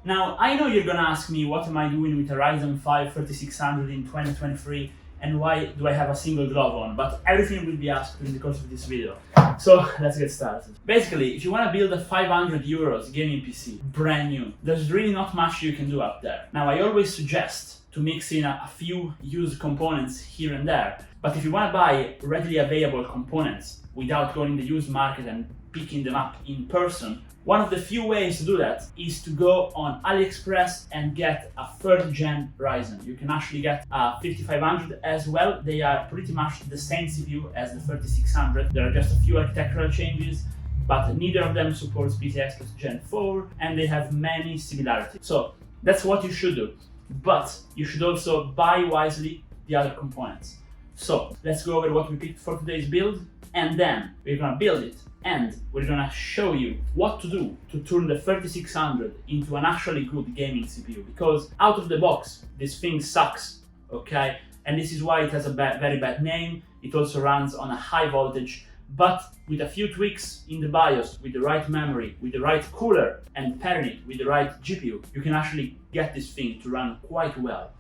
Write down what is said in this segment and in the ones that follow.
Now, I know you're gonna ask me what am I doing with a Ryzen 5 3600 in 2023 and why do I have a single glove on, but everything will be asked in the course of this video. So let's get started. Basically, if you wanna build a 500 euros gaming PC, brand new, there's really not much you can do out there. Now, I always suggest to mix in a few used components here and there, but if you wanna buy readily available components without going in the used market and picking them up in person, one of the few ways to do that is to go on AliExpress and get a 3rd gen Ryzen. You can actually get a 5500 as well. They are pretty much the same CPU as the 3600. There are just a few architectural changes, but neither of them supports PCI Express Gen 4 and they have many similarities. So that's what you should do. But you should also buy wisely the other components. So let's go over what we picked for today's build, and then we're gonna build it and we're gonna show you what to do to turn the 3600 into an actually good gaming CPU, because out of the box this thing sucks, okay? And this is why it has a very bad name. It also runs on a high voltage, but with a few tweaks in the BIOS, with the right memory, with the right cooler, and pairing it with the right GPU, you can actually get this thing to run quite well.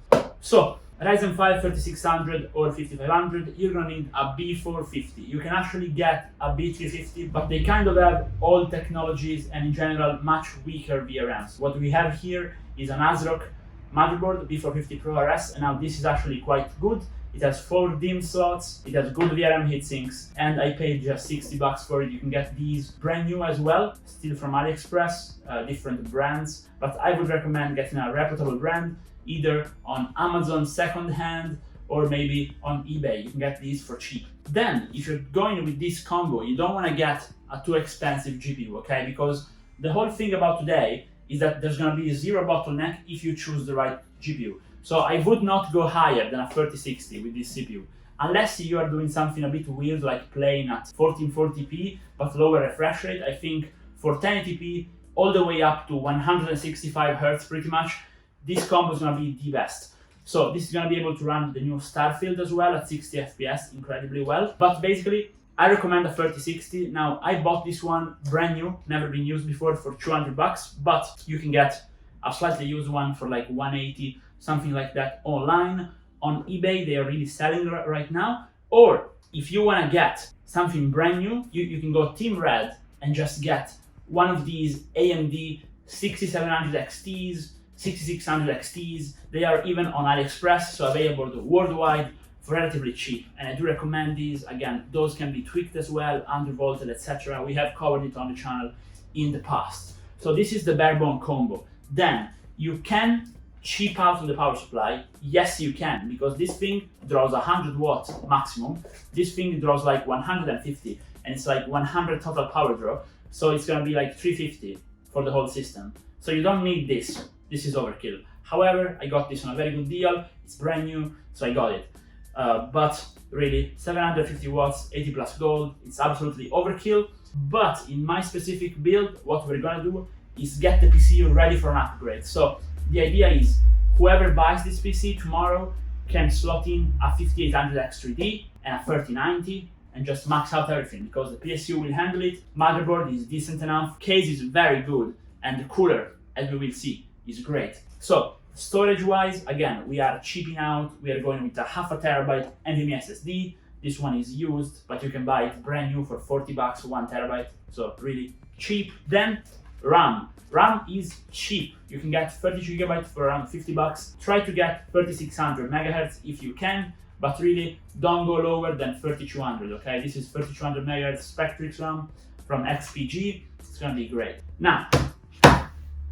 So Ryzen 5 3600 or 5500, you're gonna need a B450. You can actually get a B350, but they kind of have old technologies and in general much weaker VRMs. What we have here is an ASRock motherboard, B450 Pro RS, and now this is actually quite good. It has 4 DIMM slots, it has good VRM heatsinks, and I paid just 60 bucks for it. You can get these brand new as well, still from AliExpress, different brands, but I would recommend getting a reputable brand, either on Amazon secondhand or maybe on eBay. You can get these for cheap. Then, if you're going with this combo, you don't want to get a too expensive GPU, okay? Because the whole thing about today is that there's going to be zero bottleneck if you choose the right GPU. So I would not go higher than a 3060 with this CPU, unless you are doing something a bit weird like playing at 1440p but lower refresh rate. I think for 1080p all the way up to 165 Hz pretty much, this combo is going to be the best. So this is going to be able to run the new Starfield as well at 60 FPS incredibly well. But basically, I recommend a 3060. Now, I bought this one brand new, never been used before, for 200 bucks, but you can get a slightly used one for like 180, something like that online. On eBay, they are really selling right now. Or if you want to get something brand new, you can go Team Red and just get one of these AMD 6700 XTs, 6600 XTs. They are even on AliExpress, so available worldwide for relatively cheap. And I do recommend these. Again, those can be tweaked as well, undervolted, etc. We have covered it on the channel in the past. So this is the bare bone combo. Then you can cheap out on the power supply. Yes, you can, because this thing draws 100 watts maximum. This thing draws like 150, and it's like 100 total power draw. So it's gonna be like 350 for the whole system. So you don't need this. This is overkill. However, I got this on a very good deal. It's brand new, so I got it. But really, 750 watts, 80 plus gold, it's absolutely overkill. But in my specific build, what we're gonna do is get the PC ready for an upgrade. So the idea is whoever buys this PC tomorrow can slot in a 5800X3D and a 3090 and just max out everything, because the PSU will handle it. Motherboard is decent enough, case is very good, and the cooler, as we will see, is great. So storage wise, again, we are cheaping out. We are going with a 0.5 terabyte NVMe SSD. This one is used, but you can buy it brand new for 40 bucks, 1 terabyte. So really cheap. Then RAM. RAM is cheap. You can get 32 gigabytes for around 50 bucks. Try to get 3600 megahertz if you can, but really don't go lower than 3200, okay? This is 3200 megahertz Spectrix RAM from XPG. It's gonna be great. Now,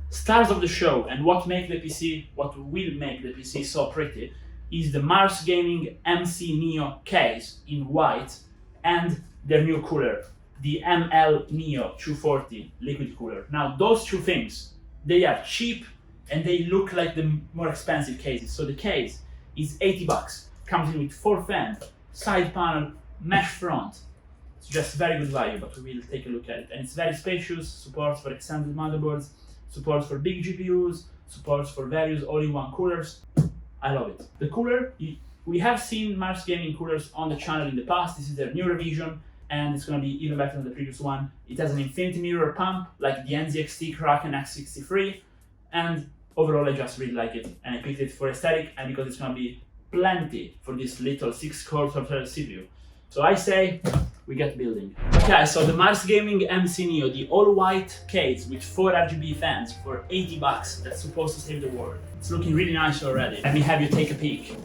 stars of the show and what will make the PC so pretty is the Mars Gaming MC Neo case in white and their new cooler, the ML Neo 240 liquid cooler. Now those two things, they are cheap and they look like the more expensive cases. So the case is 80 bucks, comes in with 4 fans, side panel, mesh front. It's just very good value, but we will take a look at it. And it's very spacious, supports for extended motherboards, supports for big GPUs, supports for various all-in-one coolers. I love it. The cooler, we have seen Mars Gaming coolers on the channel in the past. This is their new revision, and it's going to be even better than the previous one. It has an infinity mirror pump like the NZXT Kraken X63. and overall I just really like it, and I picked it for aesthetic and because it's gonna be plenty for this little 6-core CPU. So I say we get building. Okay, so the Mars Gaming MC Neo, the all-white case with 4 RGB fans for $80, that's supposed to save the world. It's looking really nice already. Let me have you take a peek.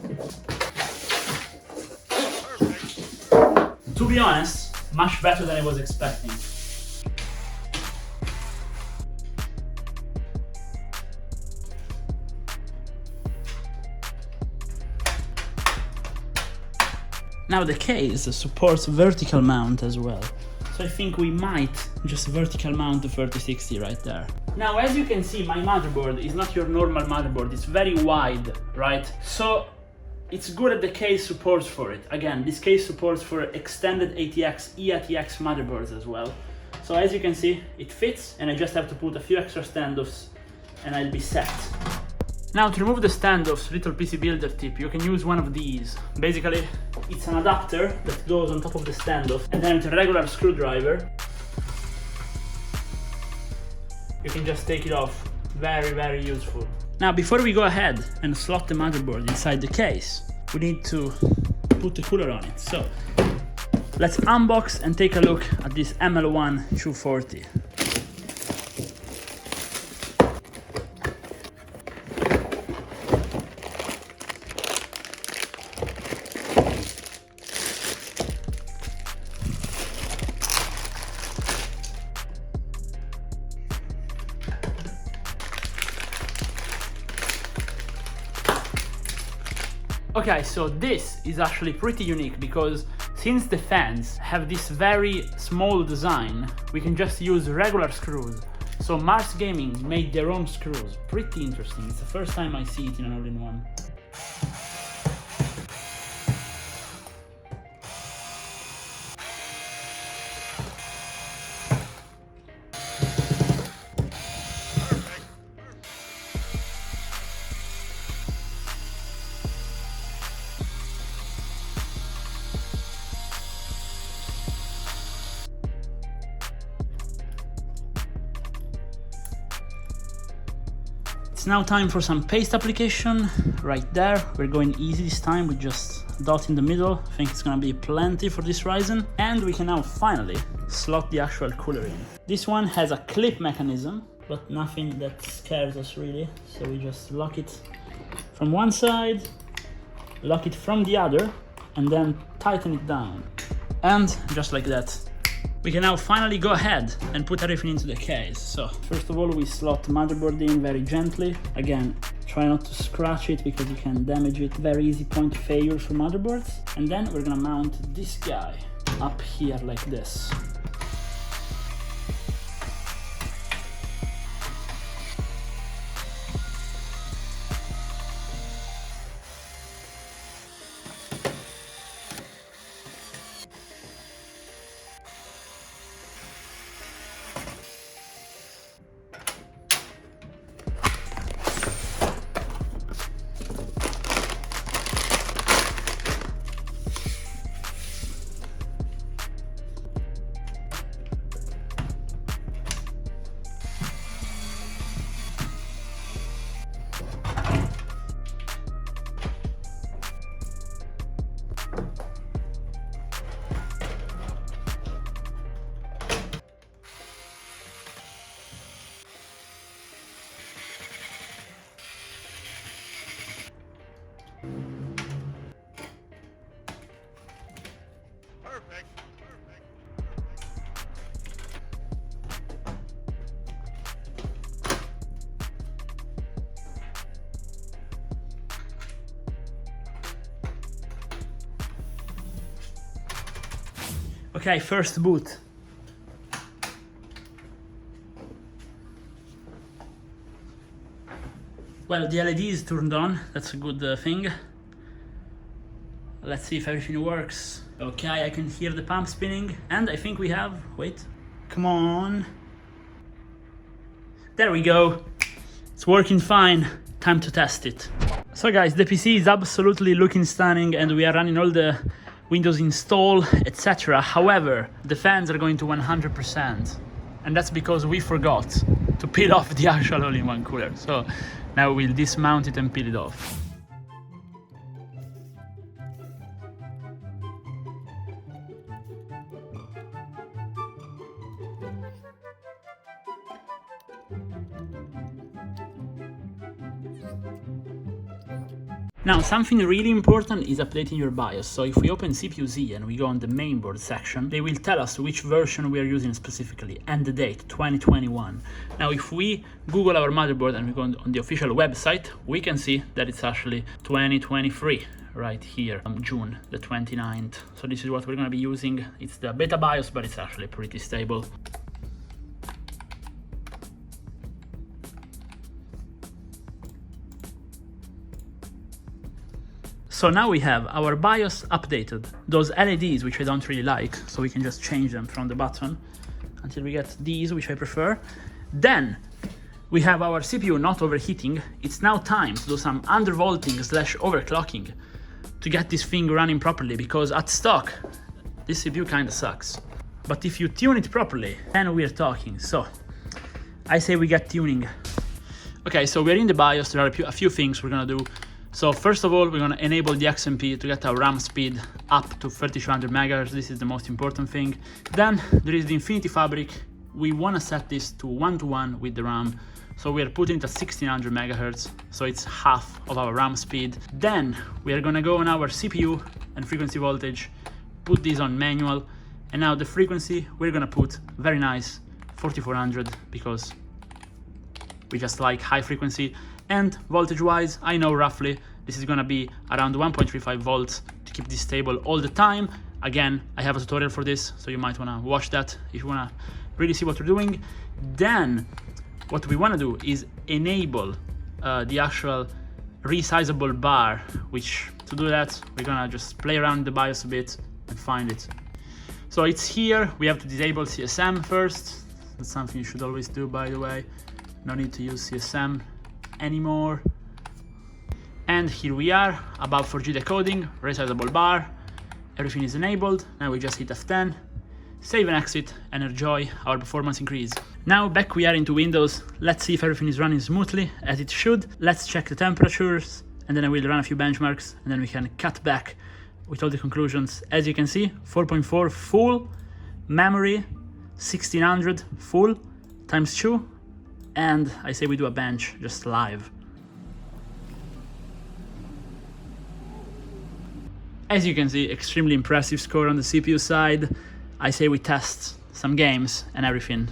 To be honest, much better than I was expecting. Now the case supports vertical mount as well, so I think we might just vertical mount the 3060 right there. Now as you can see, my motherboard is not your normal motherboard, it's very wide, right? So it's good that the case supports for it. Again, this case supports for extended ATX, eATX motherboards as well. So as you can see, it fits and I just have to put a few extra standoffs and I'll be set. Now to remove the standoffs, little PC builder tip, you can use one of these. Basically, it's an adapter that goes on top of the standoff, and then with a regular screwdriver, you can just take it off. Very, very useful. Now before we go ahead and slot the motherboard inside the case, we need to put the cooler on it. So let's unbox and take a look at this ML1 240. Okay, so this is actually pretty unique because since the fans have this very small design, we can just use regular screws. So Mars Gaming made their own screws. Pretty interesting. It's the first time I see it in an all-in-one. It's now time for some paste application. Right there, we're going easy this time with just a dot in the middle. I think it's gonna be plenty for this Ryzen. And we can now finally slot the actual cooler in. This one has a clip mechanism, but nothing that scares us really. So we just lock it from one side, lock it from the other, and then tighten it down. And just like that, we can now finally go ahead and put everything into the case. So first of all, we slot the motherboard in very gently. Again, try not to scratch it because you can damage it. Very easy point of failure for motherboards. And then we're gonna mount this guy up here like this. Okay, first boot. Well, the LED is turned on, that's a good thing. Let's see if everything works. Okay, I can hear the pump spinning, and I think we have, wait, come on. There we go. It's working fine. Time to test it. So guys, the PC is absolutely looking stunning and we are running all the Windows install, etc. However, the fans are going to 100%. And that's because we forgot to peel off the actual all-in-one cooler. So now we'll dismount it and peel it off. Now, something really important is updating your BIOS. So if we open CPU-Z and we go on the mainboard section, they will tell us which version we are using specifically and the date, 2021. Now, if we Google our motherboard and we go on the official website, we can see that it's actually 2023 right here, June the 29th. So this is what we're going to be using. It's the beta BIOS, but it's actually pretty stable. So now we have our BIOS updated. Those LEDs, which I don't really like, so we can just change them from the button until we get these, which I prefer. Then we have our CPU not overheating. It's now time to do some undervolting / overclocking to get this thing running properly, because at stock, this CPU kind of sucks. But if you tune it properly, then we're talking. So I say we get tuning. Okay, so we're in the BIOS. There are a few things we're gonna do. So first of all, we're going to enable the XMP to get our RAM speed up to 3200 MHz. This is the most important thing. Then there is the Infinity Fabric. We want to set this to 1:1 with the RAM. So we are putting it at 1600 MHz. So it's half of our RAM speed. Then we are going to go on our CPU and frequency voltage, put these on manual. And now the frequency, we're going to put very nice 4400, because we just like high frequency. And voltage-wise, I know roughly this is gonna be around 1.35 volts to keep this stable all the time. Again, I have a tutorial for this, so you might wanna watch that if you wanna really see what we're doing. Then, what we wanna do is enable the actual resizable bar, which to do that, we're gonna just play around the BIOS a bit and find it. So it's here. We have to disable CSM first. That's something you should always do, by the way. No need to use CSM anymore. And here we are, above 4G decoding, resizable bar, everything is enabled. Now we just hit F10, save and exit, and enjoy our performance increase. Now back we are into Windows. Let's see if everything is running smoothly as it should. Let's check the temperatures, and then I will run a few benchmarks, and then we can cut back with all the conclusions. As you can see, 4.4 full, memory 1600 full times 2. And I say we do a bench just live. As you can see, extremely impressive score on the CPU side. I say we test some games and everything.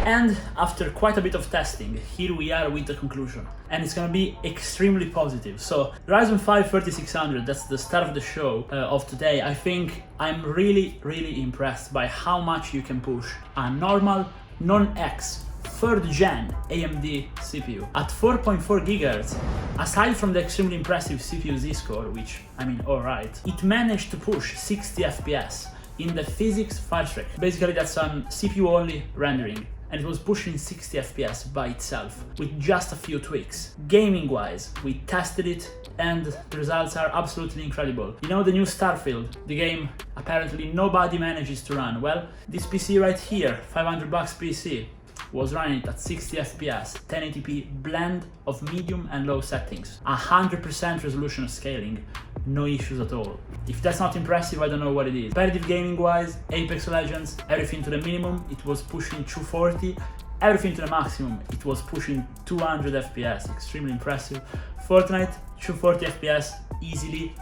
And after quite a bit of testing, here we are with the conclusion. And it's gonna be extremely positive. So Ryzen 5 3600, that's the start of the show of today. I think I'm really impressed by how much you can push a normal non-X 3rd gen AMD CPU at 4.4 GHz. Aside from the extremely impressive CPU-Z score, which, I mean, alright, it managed to push 60 FPS in the physics FireStrike. Basically, that's CPU-only rendering, and it was pushing 60 FPS by itself with just a few tweaks. Gaming-wise, we tested it, and the results are absolutely incredible. You know the new Starfield, the game apparently nobody manages to run. Well, this PC right here, $500 PC, was running at 60 FPS, 1080p blend of medium and low settings, 100% resolution scaling, no issues at all. If that's not impressive, I don't know what it is. Competitive gaming wise, Apex Legends, everything to the minimum, it was pushing 240, everything to the maximum, it was pushing 200 FPS, extremely impressive. Fortnite, 240 FPS, easily.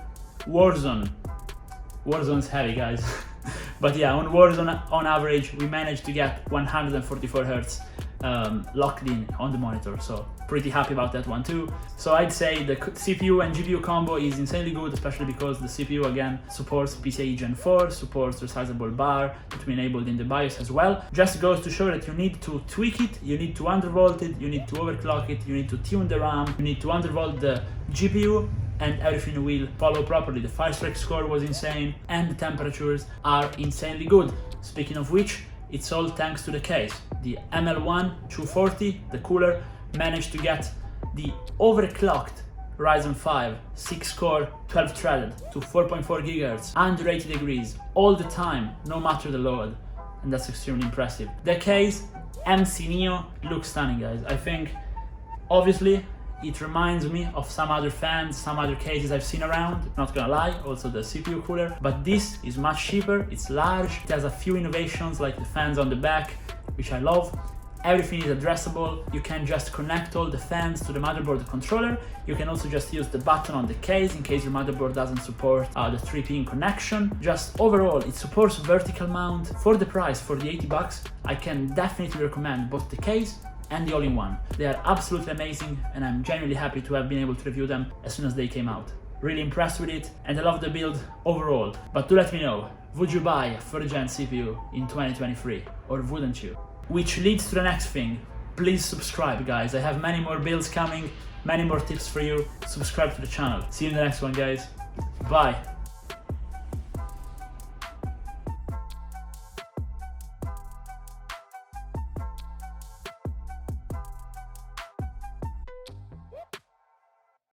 Warzone's heavy, guys. But yeah, on Warzone, on average, we managed to get 144 Hz locked in on the monitor, so pretty happy about that one too. So I'd say the CPU and GPU combo is insanely good, especially because the CPU again supports PCIe Gen 4, supports resizable bar that we enabled in the BIOS as well. Just goes to show that you need to tweak it, you need to undervolt it, you need to overclock it, you need to tune the RAM, you need to undervolt the GPU, and everything will follow properly. The FireStrike score was insane, and the temperatures are insanely good. Speaking of which, it's all thanks to the case. The ML1 240, the cooler, managed to get the overclocked Ryzen 5 6-core 12-threaded to 4.4 GHz under 80 degrees all the time, no matter the load, and that's extremely impressive. The case MC Neo looks stunning, guys. I think, obviously, it reminds me of some other fans, some other cases I've seen around, not gonna lie, also the CPU cooler, but this is much cheaper, it's large, it has a few innovations like the fans on the back, which I love. Everything is addressable, you can just connect all the fans to the motherboard controller, you can also just use the button on the case in case your motherboard doesn't support the 3-pin connection. Just overall, it supports vertical mount. For the price, for the 80 bucks, I can definitely recommend both the case and the all-in-one. They are absolutely amazing and I'm genuinely happy to have been able to review them as soon as they came out. Really impressed with it and I love the build overall. But do let me know, would you buy a 3rd gen CPU in 2023 or wouldn't you? Which leads to the next thing. Please subscribe, guys. I have many more builds coming, many more tips for you. Subscribe to the channel. See you in the next one, guys. Bye.